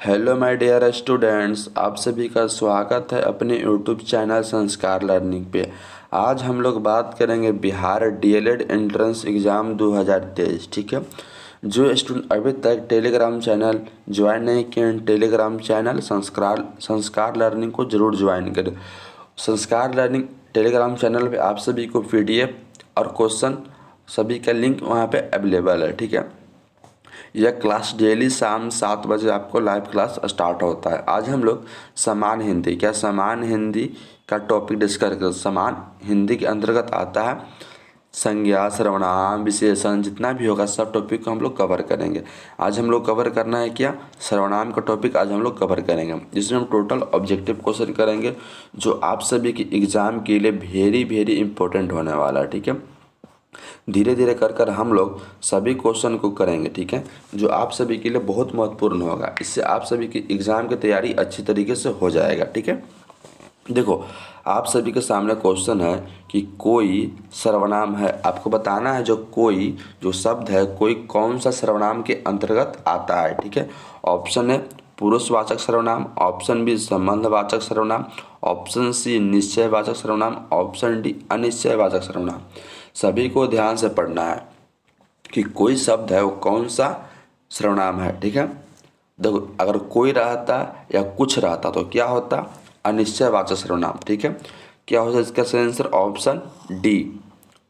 Hello my dear students, आप सभी का स्वागत है अपने यूट्यूब चैनल संस्कार लर्निंग पे। आज हम लोग बात करेंगे बिहार डीएलएड एंट्रेंस एग्ज़ाम 2023। ठीक है, जो स्टूडेंट अभी तक टेलीग्राम चैनल ज्वाइन नहीं किए हैं, टेलीग्राम चैनल संस्कार लर्निंग को ज़रूर ज्वाइन करें। संस्कार लर्निंग टेलीग्राम चैनल पे आप सभी को पीडीएफ और क्वेश्चन सभी का लिंक वहाँ पे अवेलेबल है। ठीक है, यह क्लास डेली शाम 7 बजे आपको लाइव क्लास स्टार्ट होता है। आज हम लोग समान हिंदी समान हिंदी का टॉपिक डिस्कस कर। समान हिंदी के अंतर्गत आता है संज्ञा, सर्वनाम, विशेषण, जितना भी होगा सब टॉपिक को हम लोग कवर करेंगे। आज हम लोग कवर करना है क्या, सर्वनाम का टॉपिक आज हम लोग कवर करेंगे, जिसमें हम टोटल ऑब्जेक्टिव क्वेश्चन करेंगे जो आप सभी के एग्ज़ाम के लिए वेरी इंपॉर्टेंट होने वाला है। ठीक है, धीरे धीरे कर हम लोग सभी क्वेश्चन को करेंगे। ठीक है, जो आप सभी के लिए बहुत महत्वपूर्ण होगा। इससे आप सभी की एग्ज़ाम की तैयारी अच्छी तरीके से हो जाएगा। ठीक है, देखो आप सभी के सामने क्वेश्चन है कि कोई सर्वनाम है, आपको बताना है जो शब्द है कोई कौन सा सर्वनाम के अंतर्गत आता है। ठीक है, ऑप्शन है पुरुषवाचक सर्वनाम, ऑप्शन बी संबंधवाचक सर्वनाम, ऑप्शन सी निश्चयवाचक सर्वनाम, ऑप्शन डी अनिश्चयवाचक सर्वनाम। सभी को ध्यान से पढ़ना है कि कोई शब्द है वो कौन सा सर्वनाम है। ठीक है, देखो अगर कोई रहता या कुछ रहता तो क्या होता, अनिश्चयवाचक सर्वनाम। ठीक है, क्या होता है इसका सही आंसर ऑप्शन डी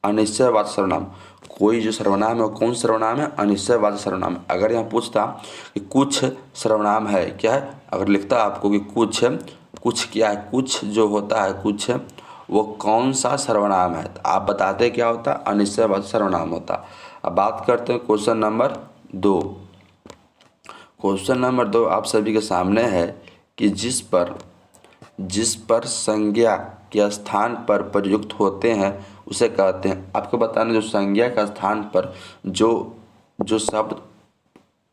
अनिश्चयवाचक सर्वनाम। कोई जो सर्वनाम है वो कौन सर्वनाम है, अनिश्चयवाचक सर्वनाम। अगर यहाँ पूछता कि कुछ सर्वनाम है, क्या है, अगर लिखता आपको कि कुछ क्या है, कुछ जो होता है कुछ है वो कौन सा सर्वनाम है, तो आप बताते क्या होता, अनिश्चयवाचक सर्वनाम होता। अब बात करते हैं क्वेश्चन नंबर 2। क्वेश्चन नंबर 2 आप सभी के सामने है कि जिस पर संज्ञा के स्थान पर प्रयुक्त होते हैं उसे कहते हैं। आपको बताना जो संज्ञा का स्थान पर जो शब्द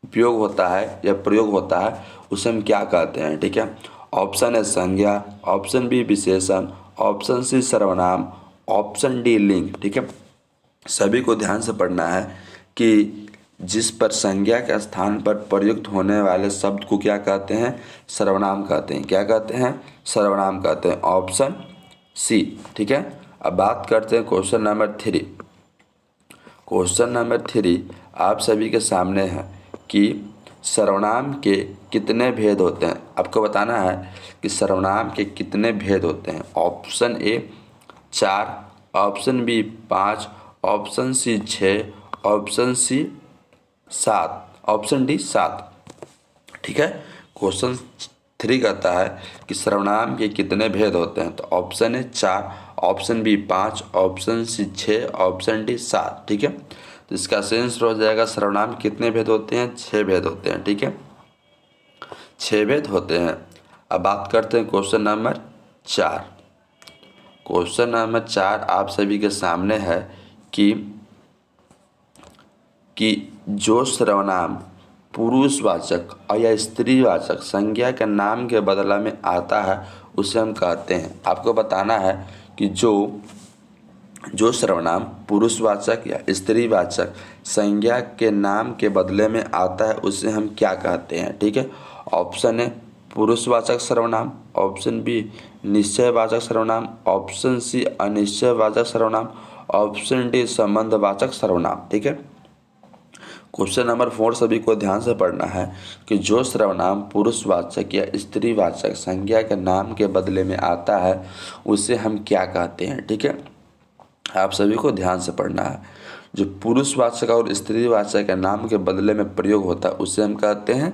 उपयोग होता है या प्रयोग होता है उसे हम क्या कहते हैं। ठीक है, ऑप्शन है संज्ञा, ऑप्शन बी विशेषण, ऑप्शन सी सर्वनाम, ऑप्शन डी लिंग। ठीक है, सभी को ध्यान से पढ़ना है कि जिस पर संज्ञा के स्थान पर प्रयुक्त होने वाले शब्द को क्या कहते हैं, सर्वनाम कहते हैं। क्या कहते हैं, सर्वनाम कहते हैं, ऑप्शन सी। ठीक है, अब बात करते हैं क्वेश्चन नंबर 3। क्वेश्चन नंबर 3 आप सभी के सामने है कि सर्वनाम के कितने भेद होते हैं। आपको बताना है कि सर्वनाम के कितने भेद होते हैं। Option A 4, option B 5, option C 6, option C 7, option D 7। ठीक है, क्वेश्चन 3 कहता है कि सर्वनाम के कितने भेद होते हैं, तो ऑप्शन है 4, option B 5, option C 6, option D 7। ठीक है, तो इसका सही आंसर हो जाएगा सर्वनाम कितने भेद होते हैं, 6 भेद होते हैं। ठीक है, 6 भेद होते हैं। अब बात करते हैं क्वेश्चन नंबर 4। क्वेश्चन नंबर 4 आप सभी के सामने है कि जो सर्वनाम पुरुषवाचक और या स्त्रीवाचक संज्ञा के नाम के बदला में आता है उसे हम कहते हैं। आपको बताना है कि जो सर्वनाम पुरुषवाचक या स्त्रीवाचक संज्ञा के नाम के बदले में आता है उसे हम क्या कहते हैं। ठीक है, ऑप्शन है पुरुषवाचक सर्वनाम, ऑप्शन बी निश्चयवाचक सर्वनाम, ऑप्शन सी अनिश्चयवाचक सर्वनाम, ऑप्शन डी संबंधवाचक सर्वनाम। ठीक है, क्वेश्चन नंबर 4 सभी को ध्यान से पढ़ना है कि जो सर्वनाम पुरुषवाचक या स्त्रीवाचक संज्ञा के नाम के बदले में आता है उसे हम क्या कहते हैं। ठीक है, आप सभी को ध्यान से पढ़ना है। जो पुरुषवाचक और स्त्रीवाचक के नाम के बदले में प्रयोग होता है उसे हम कहते हैं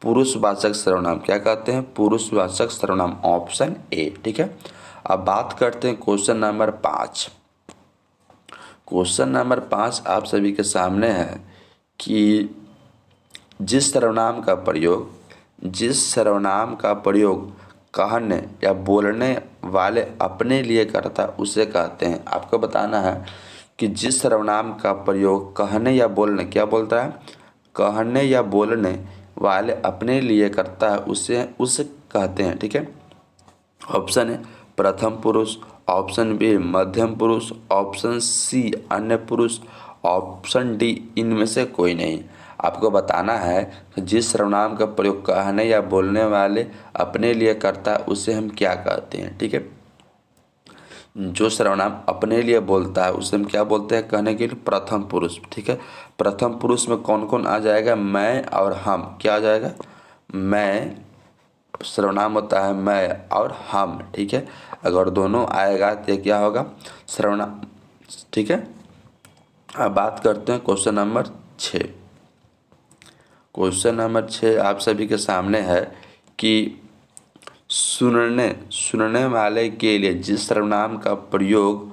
पुरुषवाचक सर्वनाम। क्या कहते हैं, पुरुषवाचक सर्वनाम, ऑप्शन ए। ठीक है, अब बात करते हैं क्वेश्चन नंबर 5। क्वेश्चन नंबर 5 आप सभी के सामने है कि जिस सर्वनाम का प्रयोग कहने या बोलने वाले अपने लिए करता उसे कहते हैं। आपको बताना है कि जिस सर्वनाम का प्रयोग कहने या बोलने, क्या बोलता है, कहने या बोलने वाले अपने लिए करता है उसे कहते हैं। ठीक है, ऑप्शन है प्रथम पुरुष, ऑप्शन बी मध्यम पुरुष, ऑप्शन सी अन्य पुरुष, ऑप्शन डी इनमें से कोई नहीं। आपको बताना है कि जिस सर्वनाम का प्रयोग कहने या बोलने वाले अपने लिए करता है उसे हम क्या कहते हैं। ठीक है, जो सर्वनाम अपने लिए बोलता है उसे हम क्या बोलते हैं कहने के लिए? प्रथम पुरुष। ठीक है, प्रथम पुरुष में कौन कौन आ जाएगा? मैं और हम। क्या आ जाएगा? मैं सर्वनाम होता है मैं और हम। ठीक है, अगर दोनों आएगा तो क्या होगा? सर्वनाम। ठीक है, अब बात करते हैं क्वेश्चन नंबर 6। क्वेश्चन नंबर 6 आप सभी के सामने है कि सुनने वाले के लिए जिस सर्वनाम का प्रयोग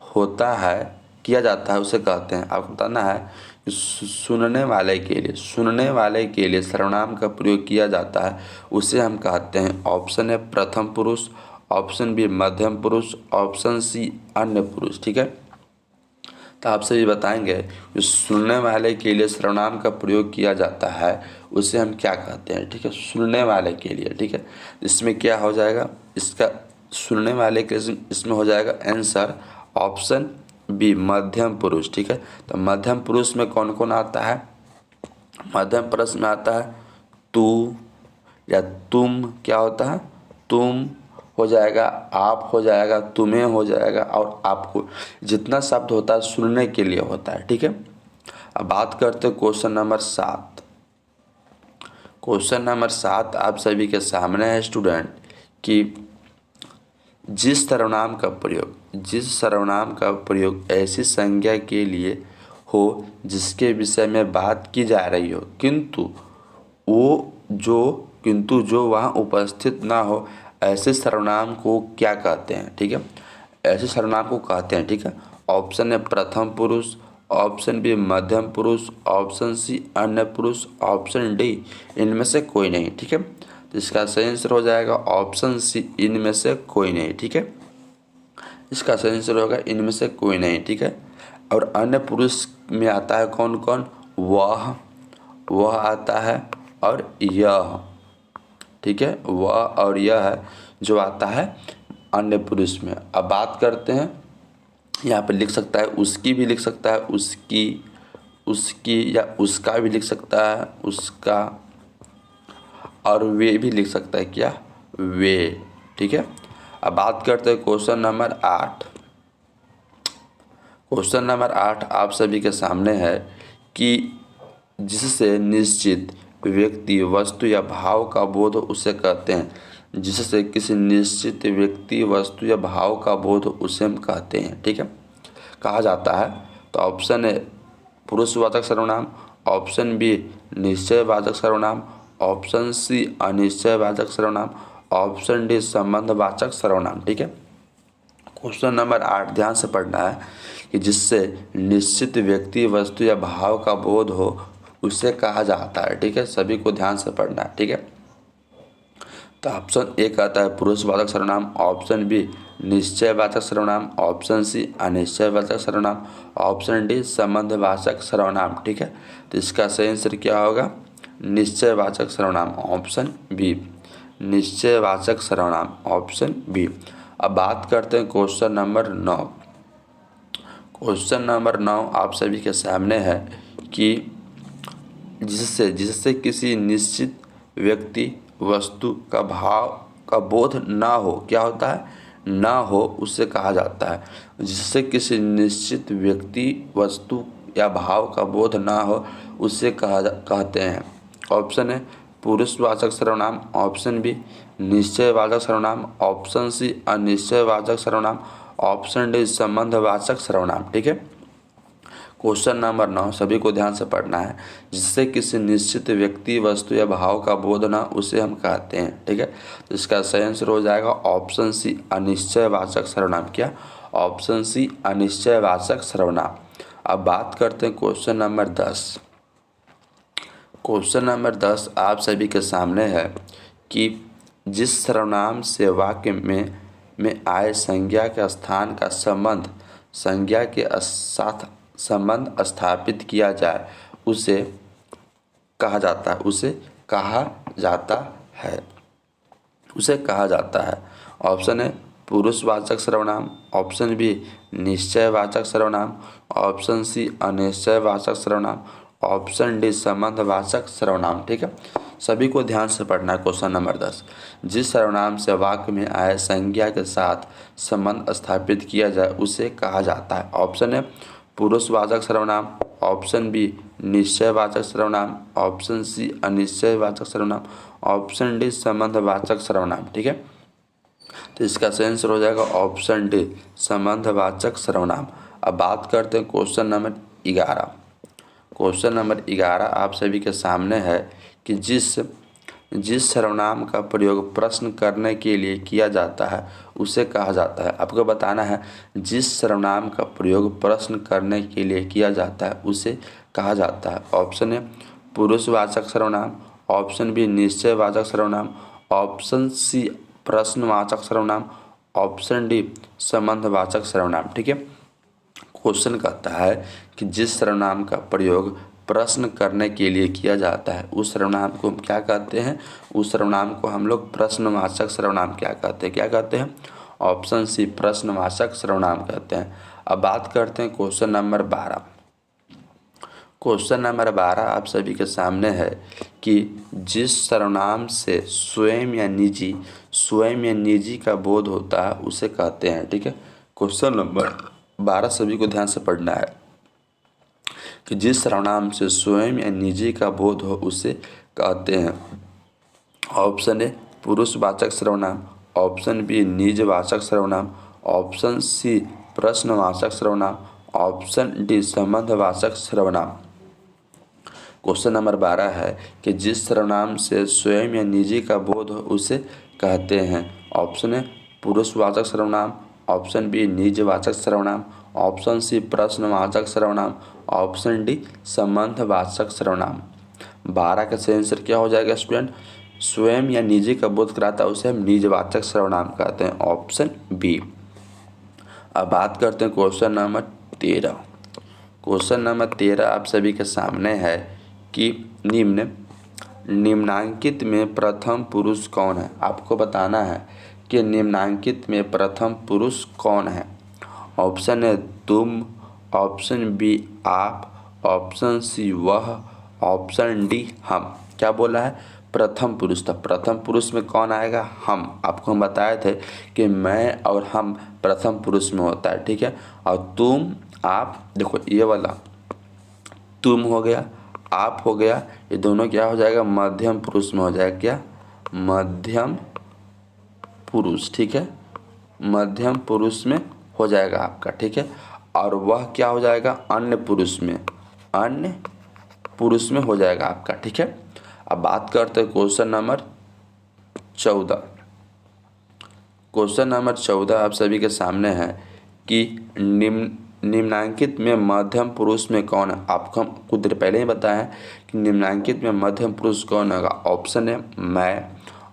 होता है किया जाता है उसे कहते हैं। आपको बताना है कि सुनने वाले के लिए सर्वनाम का प्रयोग किया जाता है उसे हम कहते हैं। ऑप्शन है प्रथम पुरुष, ऑप्शन बी मध्यम पुरुष, ऑप्शन सी अन्य पुरुष। ठीक है, तो आपसे ये बताएंगे कि सुनने वाले के लिए सर्वनाम का प्रयोग किया जाता है उसे हम क्या कहते हैं। ठीक है, सुनने वाले के लिए। ठीक है, इसमें क्या हो जाएगा? इसका सुनने वाले के इसमें हो जाएगा आंसर ऑप्शन बी मध्यम पुरुष। ठीक है, तो मध्यम पुरुष में कौन कौन आता है? मध्यम पुरुष में आता है तू या तुम। क्या होता है? तुम हो जाएगा, आप हो जाएगा, तुम्हें हो जाएगा और आपको। जितना शब्द होता है सुनने के लिए होता है। ठीक है, अब बात करते हैं क्वेश्चन नंबर 7। क्वेश्चन नंबर 7 आप सभी के सामने है स्टूडेंट कि जिस सर्वनाम का प्रयोग ऐसी संज्ञा के लिए हो जिसके विषय में बात की जा रही हो किंतु जो वहाँ उपस्थित ना हो ऐसे सर्वनाम को क्या कहते हैं? ठीक है, ऐसे सर्वनाम को कहते हैं। ठीक है, ऑप्शन है प्रथम पुरुष, ऑप्शन बी मध्यम पुरुष, ऑप्शन सी अन्य पुरुष, ऑप्शन डी इनमें से कोई नहीं। ठीक है, तो इसका सही आंसर हो जाएगा ऑप्शन सी इनमें से कोई नहीं। ठीक है, इसका सही आंसर होगा इनमें से कोई नहीं। ठीक है, और अन्य पुरुष में आता है कौन कौन? वह आता है और यह। ठीक है, वह और यह है जो आता है अन्य पुरुष में। अब बात करते हैं, यहाँ पे लिख सकता है उसकी भी लिख सकता है, उसकी या उसका भी लिख सकता है, उसका, और वे भी लिख सकता है। क्या? वे। ठीक है, अब बात करते हैं क्वेश्चन नंबर 8। क्वेश्चन नंबर 8 आप सभी के सामने है कि जिससे निश्चित व्यक्ति वस्तु या भाव का बोध उसे कहते हैं। जिससे किसी निश्चित व्यक्ति वस्तु या भाव का बोध उसे हम कहते हैं। ठीक है, कहा जाता है। तो ऑप्शन है पुरुषवाचक सर्वनाम, ऑप्शन बी निश्चयवाचक सर्वनाम, ऑप्शन सी अनिश्चयवाचक सर्वनाम, ऑप्शन डी संबंधवाचक सर्वनाम। ठीक है, क्वेश्चन नंबर 8 ध्यान से पढ़ना है कि जिससे निश्चित व्यक्ति वस्तु या भाव का बोध हो उसे कहा जाता है। ठीक है, सभी को ध्यान से पढ़ना है। ठीक है, तो ऑप्शन ए कहता है पुरुषवाचक सर्वनाम, ऑप्शन बी निश्चयवाचक सर्वनाम, ऑप्शन सी अनिश्चयवाचक सर्वनाम, ऑप्शन डी संबंधवाचक सर्वनाम। ठीक है, तो इसका सही आंसर क्या होगा? निश्चयवाचक सर्वनाम, ऑप्शन बी निश्चयवाचक सर्वनाम, ऑप्शन बी। अब बात करते हैं क्वेश्चन नंबर 9। क्वेश्चन नंबर 9 आप सभी के सामने है कि जिससे किसी निश्चित व्यक्ति वस्तु का भाव का बोध ना हो। क्या होता है? ना हो, उससे कहा जाता है। जिससे किसी निश्चित व्यक्ति वस्तु या भाव का बोध ना हो उससे कहते हैं। ऑप्शन है पुरुषवाचक सर्वनाम, ऑप्शन बी निश्चयवाचक सर्वनाम, ऑप्शन सी अनिश्चयवाचक सर्वनाम, ऑप्शन डी संबंधवाचक सर्वनाम। ठीक है, क्वेश्चन नंबर 9 सभी को ध्यान से पढ़ना है। जिससे किसी निश्चित व्यक्ति वस्तु या भाव का बोध ना उसे हम कहते हैं। ठीक है, तो इसका सही आंसर हो जाएगा ऑप्शन सी अनिश्चयवाचक सर्वनाम। क्या? ऑप्शन सी अनिश्चयवाचक सर्वनाम। अब बात करते हैं क्वेश्चन नंबर 10। क्वेश्चन नंबर 10 आप सभी के सामने है कि जिस सर्वनाम से वाक्य में आए संज्ञा के स्थान का संज्ञा के साथ संबंध स्थापित किया जाए उसे कहा जाता है। ऑप्शन है पुरुषवाचक सर्वनाम, ऑप्शन बी निश्चयवाचक सर्वनाम, ऑप्शन सी अनिश्चयवाचक सर्वनाम, ऑप्शन डी संबंधवाचक सर्वनाम। ठीक है, सभी को ध्यान से पढ़ना है। क्वेश्चन नंबर 10, जिस सर्वनाम से वाक्य में आए संज्ञा के साथ संबंध स्थापित किया जाए उसे कहा जाता है। ऑप्शन ए पुरुषवाचक सर्वनाम, ऑप्शन बी निश्चयवाचक सर्वनाम, ऑप्शन सी अनिश्चयवाचक सर्वनाम, ऑप्शन डी संबंधवाचक सर्वनाम। ठीक है, तो इसका सही आंसर हो जाएगा ऑप्शन डी संबंधवाचक सर्वनाम। अब बात करते हैं क्वेश्चन नंबर 11। क्वेश्चन नंबर 11 आप सभी के सामने है कि जिस सर्वनाम का प्रयोग प्रश्न करने के लिए किया जाता है उसे कहा जाता है। आपको बताना है जिस सर्वनाम का प्रयोग प्रश्न करने के लिए किया जाता है उसे कहा जाता है। ऑप्शन ए पुरुषवाचक सर्वनाम, ऑप्शन बी निश्चयवाचक सर्वनाम, ऑप्शन सी प्रश्नवाचक सर्वनाम, ऑप्शन डी संबंधवाचक सर्वनाम। ठीक है, क्वेश्चन कहता है कि जिस सर्वनाम का प्रयोग प्रश्न करने के लिए किया जाता है उस सर्वनाम को हम क्या कहते हैं? उस सर्वनाम को हम लोग प्रश्नवाचक सर्वनाम क्या कहते हैं? क्या कहते हैं? ऑप्शन सी प्रश्नवाचक सर्वनाम कहते हैं। अब बात करते हैं क्वेश्चन नंबर 12। क्वेश्चन नंबर 12 आप सभी के सामने है कि जिस सर्वनाम से स्वयं या निजी का बोध होता है उसे कहते हैं। ठीक है, क्वेश्चन नंबर 12 सभी को ध्यान से पढ़ना है कि जिस सर्वनाम से स्वयं या निजी का बोध हो उसे कहते हैं। ऑप्शन ए पुरुषवाचक सर्वनाम, ऑप्शन बी निजवाचक सर्वनाम, ऑप्शन सी प्रश्नवाचक सर्वनाम, ऑप्शन डी संबंधवाचक सर्वनाम। क्वेश्चन नंबर 12 है कि जिस सर्वनाम से स्वयं या निजी का बोध हो उसे कहते हैं। ऑप्शन ए पुरुषवाचक सर्वनाम, ऑप्शन बी निजवाचक सर्वनाम, ऑप्शन सी प्रश्नवाचक सर्वनाम, ऑप्शन डी संबंधवाचक सर्वनाम। 12 का सही आंसर क्या हो जाएगा स्टूडेंट? स्वयं या निजी का बोध कराता है उसे हम निजवाचक सर्वनाम कहते हैं, ऑप्शन बी। अब बात करते हैं क्वेश्चन नंबर 13। क्वेश्चन नंबर 13 आप सभी के सामने है कि निम्नांकित में प्रथम पुरुष कौन है? आपको बताना है कि निम्नांकित में प्रथम पुरुष कौन है। ऑप्शन है तुम, ऑप्शन बी आप, ऑप्शन सी वह, ऑप्शन डी हम। क्या बोला है? प्रथम पुरुष। था प्रथम पुरुष में कौन आएगा? हम। आपको हम बताए थे कि मैं और हम प्रथम पुरुष में होता है। ठीक है, और तुम आप, देखो ये वाला तुम हो गया, आप हो गया, ये दोनों क्या हो जाएगा? मध्यम पुरुष में हो जाएगा। क्या? मध्यम पुरुष। ठीक है, मध्यम पुरुष में हो जाएगा आपका। ठीक है, और वह क्या हो जाएगा? अन्य पुरुष में, अन्य पुरुष में हो जाएगा आपका। ठीक है, अब बात करते हैं क्वेश्चन नंबर 14। क्वेश्चन नंबर 14 आप सभी के सामने है कि निम्नांकित में मध्यम पुरुष में कौन है? आपको हम कुछ देर पहले ही बताया है कि निम्नांकित में मध्यम पुरुष कौन होगा। ऑप्शन है मैं,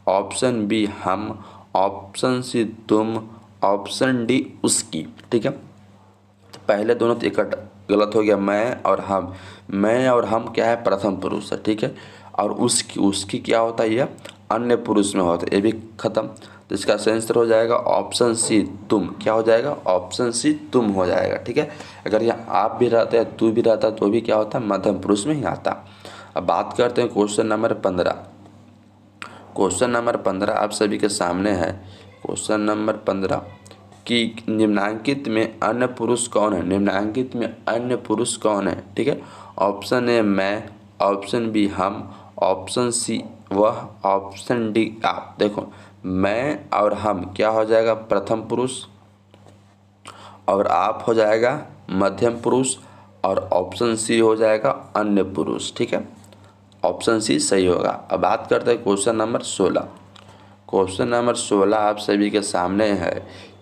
ऑप्शन बी हम, ऑप्शन सी तुम, ऑप्शन डी उसकी। ठीक है, तो पहले दोनों तो इकट्ठा गलत हो गया, मैं और हम। मैं और हम क्या है? प्रथम पुरुष है। ठीक है, और उसकी क्या होता है? यह अन्य पुरुष में होता है, ये भी खत्म। तो इसका सही आंसर हो जाएगा ऑप्शन सी तुम। क्या हो जाएगा? ऑप्शन सी तुम हो जाएगा। ठीक है, अगर यहाँ आप भी रहते हैं तू भी रहता तो भी क्या होता? मध्यम पुरुष में ही आता। अब बात करते हैं क्वेश्चन नंबर 15। क्वेश्चन नंबर 15 आप सभी के सामने है। क्वेश्चन नंबर 15 कि निम्नांकित में अन्य पुरुष कौन है? निम्नांकित में अन्य पुरुष कौन है? ठीक है, ऑप्शन ए मैं, ऑप्शन बी हम, ऑप्शन सी वह, ऑप्शन डी आप। देखो मैं और हम क्या हो जाएगा? प्रथम पुरुष, और आप हो जाएगा मध्यम पुरुष, और ऑप्शन सी हो जाएगा अन्य पुरुष। ठीक है, ऑप्शन सी सही होगा। अब बात करते हैं क्वेश्चन नंबर 16। क्वेश्चन नंबर 16 आप सभी के सामने है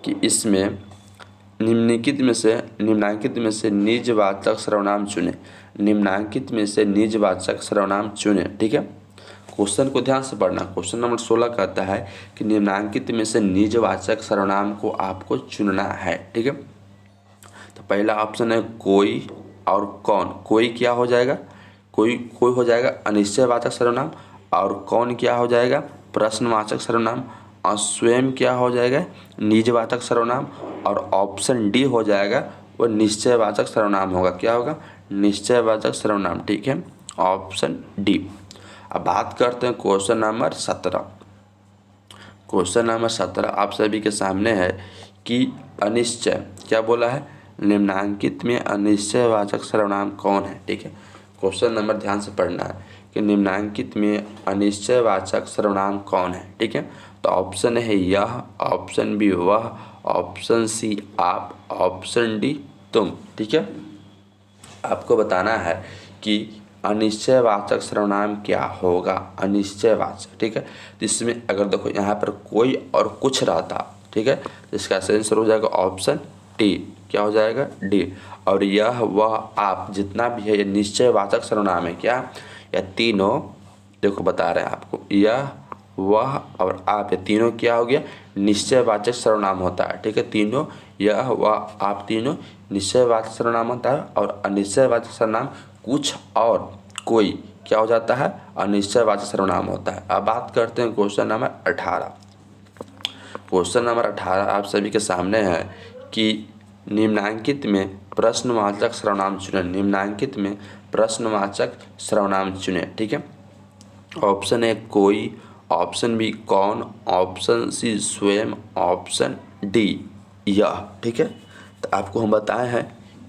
कि इसमें निम्नलिखित में से निजवाचक सर्वनाम चुने। निम्नांकित में से निजवाचक सर्वनाम चुने। ठीक है, क्वेश्चन को ध्यान से पढ़ना। क्वेश्चन नंबर 16 कहता है कि निम्नांकित में से निजवाचक सर्वनाम को आपको चुनना है। ठीक है, तो पहला ऑप्शन है कोई और कौन। कोई क्या हो जाएगा? कोई हो जाएगा अनिश्चयवाचक सर्वनाम, और कौन क्या हो जाएगा? प्रश्नवाचक सर्वनाम, और स्वयं क्या हो जाएगा? निजवाचक सर्वनाम, और ऑप्शन डी हो जाएगा वो निश्चयवाचक सर्वनाम होगा। क्या होगा? निश्चयवाचक सर्वनाम, ठीक है, ऑप्शन डी। अब बात करते हैं क्वेश्चन नंबर 17। क्वेश्चन नंबर 17 आप सभी के सामने है कि अनिश्चय, क्या बोला है, निम्नांकित में अनिश्चयवाचक सर्वनाम कौन है, ठीक है। क्वेश्चन नंबर ध्यान से पढ़ना है कि निम्नांकित में अनिश्चयवाचक सर्वनाम कौन है, ठीक है। तो ऑप्शन है यह, ऑप्शन बी वह, ऑप्शन सी आप, ऑप्शन डी तुम, ठीक है। आपको बताना है कि अनिश्चयवाचक सर्वनाम क्या होगा, अनिश्चयवाचक, ठीक है। तो इसमें अगर देखो यहाँ पर कोई और कुछ रहता, ठीक है, तो इसका आंसर हो जाएगा ऑप्शन डी, क्या हो जाएगा, डी। और यह वह आप जितना भी है ये निश्चयवाचक सर्वनाम है, क्या, या तीनों, देखो बता रहे हैं आपको, यह वह और आप, ये तीनों क्या हो गया, निश्चयवाचक सर्वनाम होता है, ठीक है। तीनों, यह वह आप, तीनों निश्चयवाचक सर्वनाम होता है। और अनिश्चयवाचक सर्वनाम कुछ और कोई क्या हो जाता है, अनिश्चयवाचक सर्वनाम होता है। अब बात करते हैं क्वेश्चन नंबर 18। क्वेश्चन नंबर 18 आप सभी के सामने है कि निम्नांकित में प्रश्नवाचक सर्वनाम चुनें, निम्नांकित में प्रश्नवाचक सर्वनाम चुनें, ठीक है। ऑप्शन ए कोई, ऑप्शन बी कौन, ऑप्शन सी स्वयं, ऑप्शन डी यह, ठीक है। तो आपको हम बताए हैं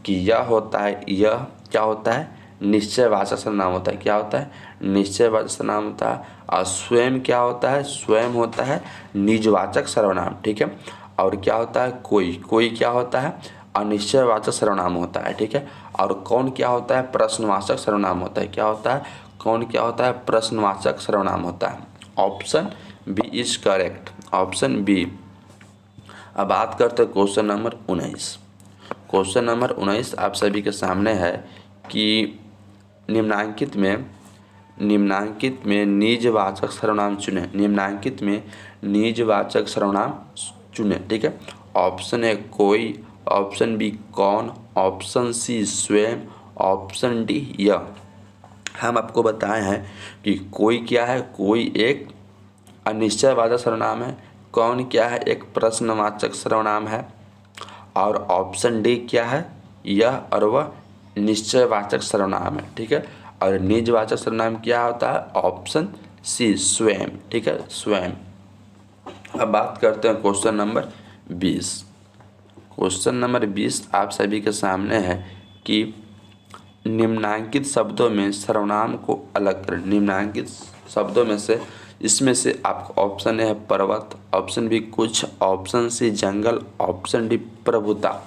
कि यह होता है, यह क्या होता है, निश्चयवाचक सर्वनाम होता है, क्या होता है, निश्चयवाचक सर्वनाम होता है। और स्वयं क्या होता है, स्वयं होता है निजवाचक सर्वनाम, ठीक है। और क्या होता है, कोई, कोई क्या होता है, अनिश्चयवाचक सर्वनाम होता है, ठीक है। और कौन क्या होता है, प्रश्नवाचक सर्वनाम होता है, क्या होता है, कौन क्या होता है, प्रश्नवाचक सर्वनाम होता है। Option B is correct, option B. अब बात करते हैं क्वेश्चन नंबर 19। क्वेश्चन नंबर 19 आप सभी के सामने है कि निम्नांकित में निजवाचक सर्वनाम चुने, निम्नांकित में निजवाचक सर्वनाम चुने, ठीक है। ऑप्शन ए कोई, ऑप्शन बी कौन, ऑप्शन सी स्वयं, ऑप्शन डी यह। हम आपको बताए हैं कि कोई क्या है, कोई एक अनिश्चयवाचक सर्वनाम है, कौन क्या है, एक प्रश्नवाचक सर्वनाम है। और ऑप्शन डी क्या है, यह और वह निश्चयवाचक सर्वनाम है, ठीक है। और निजवाचक सर्वनाम क्या होता है, ऑप्शन सी स्वयं, ठीक है, स्वयं। अब बात करते हैं क्वेश्चन नंबर 20। क्वेश्चन नंबर 20 आप सभी के सामने है कि निम्नांकित शब्दों में सर्वनाम को अलग करें, निम्नांकित शब्दों में से इसमें से आपको ऑप्शन ए है पर्वत, ऑप्शन बी कुछ, ऑप्शन सी जंगल, ऑप्शन डी प्रभुता।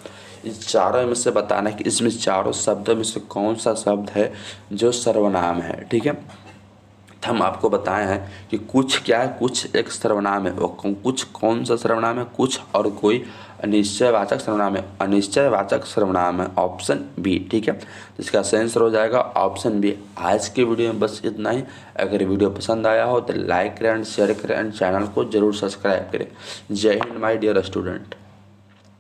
इस चारों में से बताना है कि इसमें चारों शब्दों में से कौन सा शब्द है जो सर्वनाम है, ठीक है। तो हम आपको बताए हैं कि कुछ क्या है, कुछ एक सर्वनाम है, वो कुछ कौन सा सर्वनाम है, कुछ और कोई अनिश्चयवाचक सर्वनाम है, अनिश्चयवाचक सर्वनाम है, ऑप्शन बी, ठीक है। तो इसका आंसर हो जाएगा ऑप्शन बी। आज के वीडियो में बस इतना ही। अगर वीडियो पसंद आया हो तो लाइक करें एंड शेयर करें एंड चैनल को जरूर सब्सक्राइब करें। जय हिंद माय डियर स्टूडेंट।